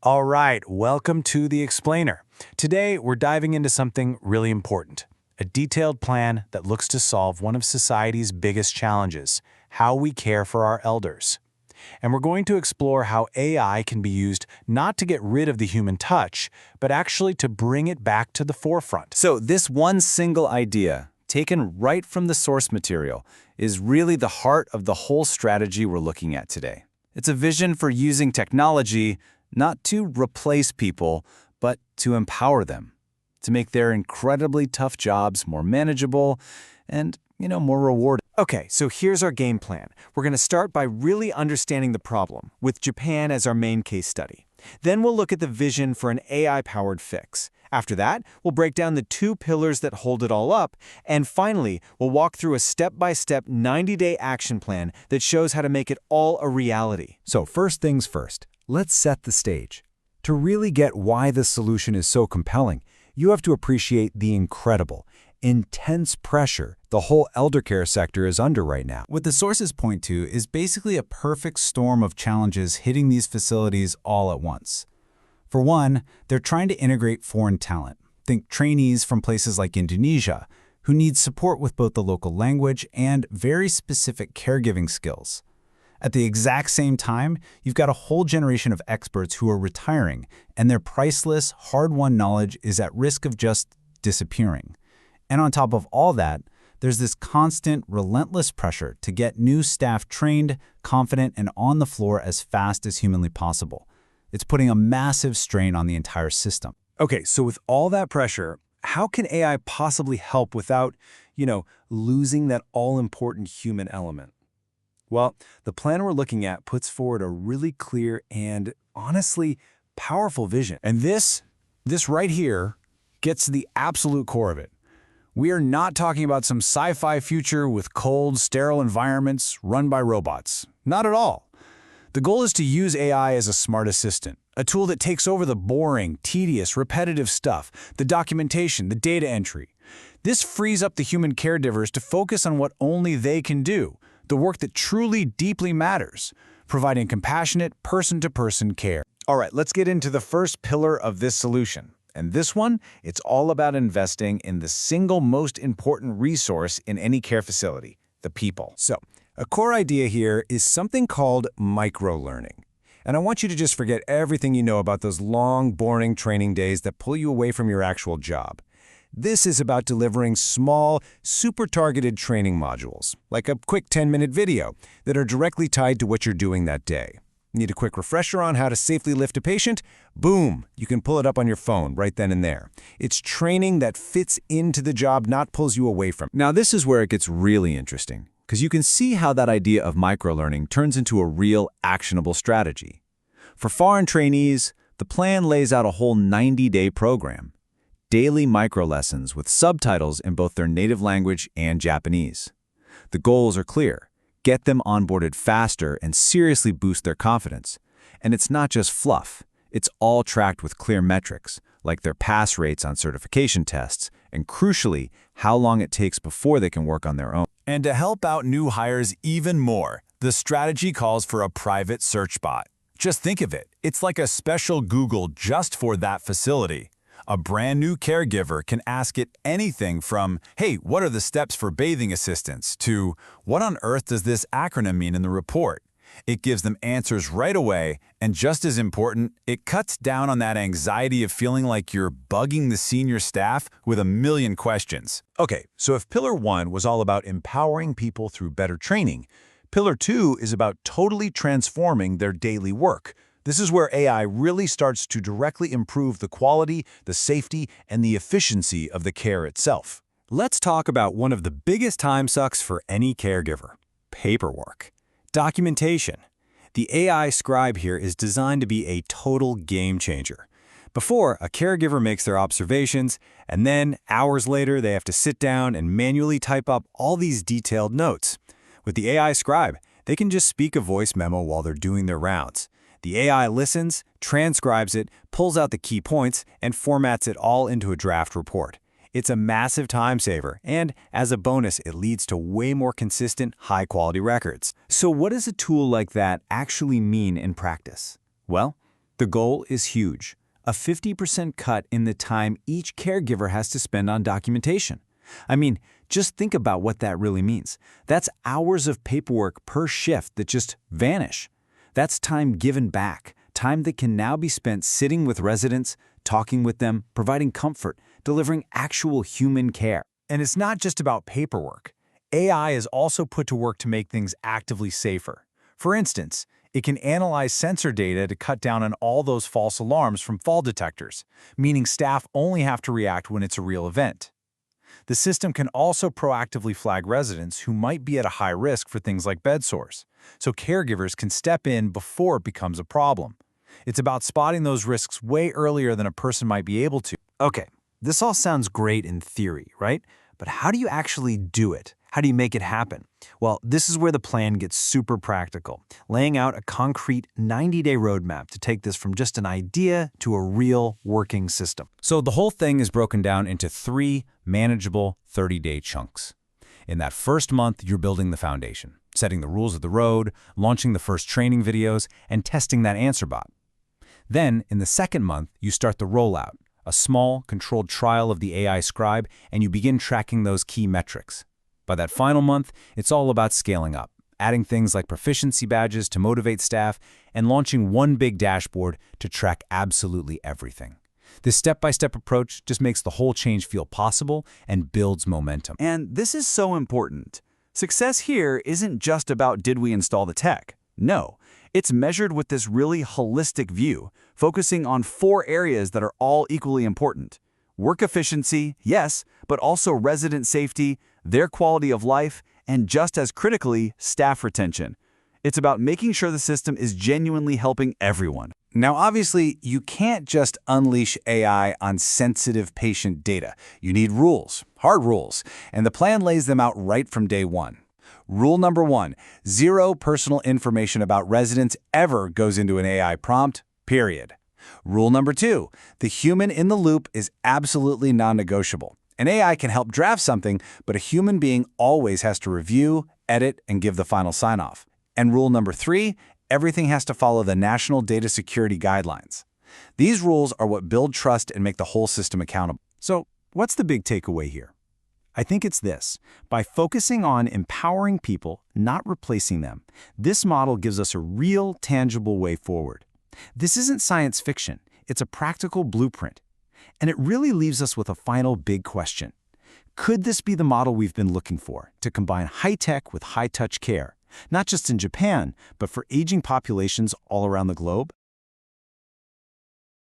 All right, welcome to The Explainer. Today, we're diving into something really important, a detailed plan that looks to solve one of society's biggest challenges, how we care for our elders. And we're going to explore how AI can be used not to get rid of the human touch, but actually to bring it back to the forefront. So this one single idea, taken right from the source material, is really the heart of the whole strategy we're looking at today. It's a vision for using technology not to replace people, but to empower them, to make their incredibly tough jobs more manageable and, more rewarding. Okay, so here's our game plan. We're going to start by really understanding the problem, with Japan as our main case study. Then we'll look at the vision for an AI-powered fix. After that, we'll break down the two pillars that hold it all up, and finally, we'll walk through a step-by-step 90-day action plan that shows how to make it all a reality. So first things first, let's set the stage. To really get why this solution is so compelling, you have to appreciate the incredible, intense pressure the whole elder care sector is under right now. What the sources point to is basically a perfect storm of challenges hitting these facilities all at once. For one, they're trying to integrate foreign talent. Think trainees from places like Indonesia, who need support with both the local language and very specific caregiving skills. At the exact same time, you've got a whole generation of experts who are retiring, and their priceless, hard-won knowledge is at risk of just disappearing. And on top of all that, there's this constant, relentless pressure to get new staff trained, confident, and on the floor as fast as humanly possible. It's putting a massive strain on the entire system. Okay, so with all that pressure, how can AI possibly help without, losing that all-important human element? Well, the plan we're looking at puts forward a really clear and, honestly, powerful vision. And this right here gets to the absolute core of it. We are not talking about some sci-fi future with cold, sterile environments run by robots. Not at all. The goal is to use AI as a smart assistant, a tool that takes over the boring, tedious, repetitive stuff, the documentation, the data entry. This frees up the human caregivers to focus on what only they can do, the work that truly, deeply matters, providing compassionate, person-to-person care. All right, let's get into the first pillar of this solution. And this one, it's all about investing in the single most important resource in any care facility, the people. So, a core idea here is something called microlearning. And I want you to just forget everything you know about those long, boring training days that pull you away from your actual job. This is about delivering small, super targeted training modules, like a quick 10-minute video, that are directly tied to what you're doing that day. Need a quick refresher on how to safely lift a patient? Boom! You can pull it up on your phone right then and there. It's training that fits into the job, not pulls you away from it. Now this is where it gets really interesting, because you can see how that idea of microlearning turns into a real, actionable strategy. For foreign trainees, the plan lays out a whole 90-day program. Daily microlessons with subtitles in both their native language and Japanese. The goals are clear. Get them onboarded faster and seriously boost their confidence. And it's not just fluff. It's all tracked with clear metrics, like their pass rates on certification tests, and crucially, how long it takes before they can work on their own. And to help out new hires even more, the strategy calls for a private search bot. Just think of it. It's like a special Google just for that facility. A brand new caregiver can ask it anything from, hey, what are the steps for bathing assistance, to what on earth does this acronym mean in the report? It gives them answers right away, and just as important, it cuts down on that anxiety of feeling like you're bugging the senior staff with a million questions. Okay, so if Pillar 1 was all about empowering people through better training, Pillar 2 is about totally transforming their daily work. This is where AI really starts to directly improve the quality, the safety, and the efficiency of the care itself. Let's talk about one of the biggest time sucks for any caregiver: paperwork. Documentation. The AI scribe here is designed to be a total game changer. Before, a caregiver makes their observations, and then, hours later, they have to sit down and manually type up all these detailed notes. With the AI scribe, they can just speak a voice memo while they're doing their rounds. The AI listens, transcribes it, pulls out the key points, and formats it all into a draft report. It's a massive time saver, and as a bonus, it leads to way more consistent, high-quality records. So what does a tool like that actually mean in practice? Well, The goal is huge, a 50% cut in the time each caregiver has to spend on documentation. I mean, just think about what that really means. That's hours of paperwork per shift that just vanish. That's time given back, time that can now be spent sitting with residents, talking with them, providing comfort, delivering actual human care. And it's not just about paperwork. AI is also put to work to make things actively safer. For instance, it can analyze sensor data to cut down on all those false alarms from fall detectors, meaning staff only have to react when it's a real event. The system can also proactively flag residents who might be at a high risk for things like bed sores, so caregivers can step in before it becomes a problem. It's about spotting those risks way earlier than a person might be able to. Okay, this all sounds great in theory, right? But how do you actually do it? How do you make it happen? Well, this is where the plan gets super practical, laying out a concrete 90-day roadmap to take this from just an idea to a real working system. So the whole thing is broken down into 3 manageable 30-day chunks. In that first month, you're building the foundation, setting the rules of the road, launching the first training videos, and testing that answer bot. Then, in the second month, you start the rollout, a small, controlled trial of the AI Scribe, and you begin tracking those key metrics. By that final month, it's all about scaling up, adding things like proficiency badges to motivate staff, and launching one big dashboard to track absolutely everything. This step-by-step approach just makes the whole change feel possible and builds momentum. And this is so important. Success here isn't just about did we install the tech. No, it's measured with this really holistic view, focusing on 4 areas that are all equally important. Work efficiency, yes, but also resident safety, their quality of life, and just as critically, staff retention. It's about making sure the system is genuinely helping everyone. Now, obviously, you can't just unleash AI on sensitive patient data. You need rules, hard rules, and the plan lays them out right from day one. Rule number 1, 0 personal information about residents ever goes into an AI prompt, period. Rule number 2, the human in the loop is absolutely non-negotiable. An AI can help draft something, but a human being always has to review, edit, and give the final sign-off. And rule number 3, everything has to follow the National Data Security Guidelines. These rules are what build trust and make the whole system accountable. So, what's the big takeaway here? I think it's this. By focusing on empowering people, not replacing them, this model gives us a real, tangible way forward. This isn't science fiction. It's a practical blueprint. And it really leaves us with a final big question. Could this be the model we've been looking for, to combine high-tech with high-touch care, not just in Japan, but for aging populations all around the globe?